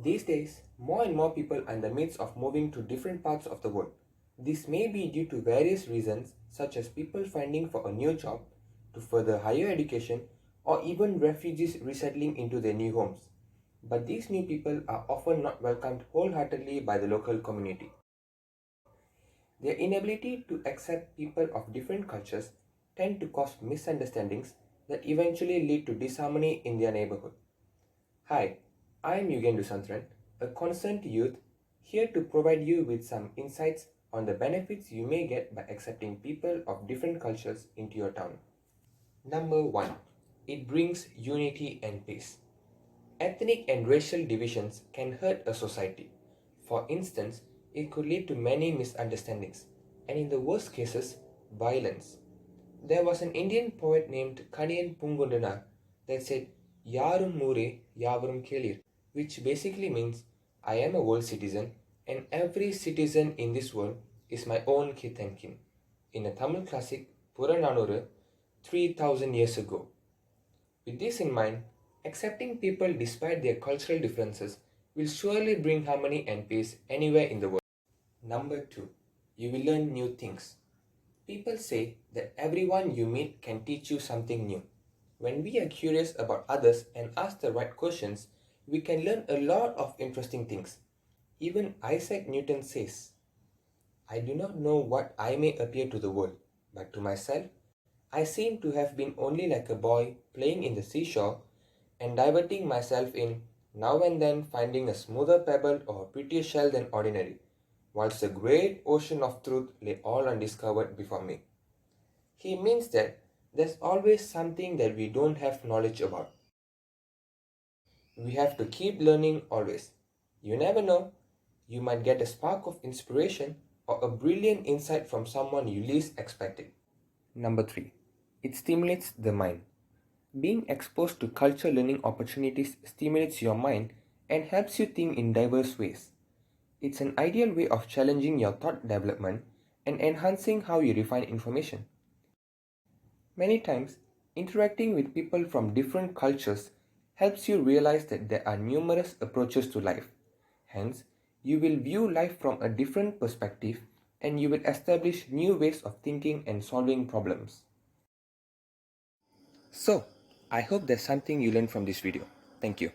These days, more and more people are in the midst of moving to different parts of the world. This may be due to various reasons such as people finding for a new job, to further higher education, or even refugees resettling into their new homes. But these new people are often not welcomed wholeheartedly by the local community. Their inability to accept people of different cultures tend to cause misunderstandings that eventually lead to disharmony in their neighborhood. Hi, I am Yong a concerned youth here to provide you with some insights on the benefits you may get by accepting people of different cultures into your town. Number 1. It brings unity and peace. Ethnic and racial divisions can hurt a society. For instance, it could lead to many misunderstandings, and in the worst cases, violence. There was an Indian poet named Kaniyan Pungundana that said, Yarum Mure, Yavarum Kelir, which basically means, I am a world citizen, and every citizen in this world is my own kith and kin, in a Tamil classic, Purananuru, 3000 years ago. With this in mind, accepting people despite their cultural differences will surely bring harmony and peace anywhere in the world. Number 2. You will learn new things. People say that everyone you meet can teach you something new. When we are curious about others and ask the right questions, we can learn a lot of interesting things. Even Isaac Newton says, I do not know what I may appear to the world, but to myself, I seem to have been only like a boy playing in the seashore and diverting myself in, now and then finding a smoother pebble or a prettier shell than ordinary, whilst the great ocean of truth lay all undiscovered before me. He means that there's always something that we don't have knowledge about. We have to keep learning always. You never know, you might get a spark of inspiration or a brilliant insight from someone you least expected. Number 3. It stimulates the mind. Being exposed to culture learning opportunities stimulates your mind and helps you think in diverse ways. It's an ideal way of challenging your thought development and enhancing how you refine information. Many times, interacting with people from different cultures helps you realize that there are numerous approaches to life. Hence, you will view life from a different perspective and you will establish new ways of thinking and solving problems. So, I hope there's something you learned from this video. Thank you.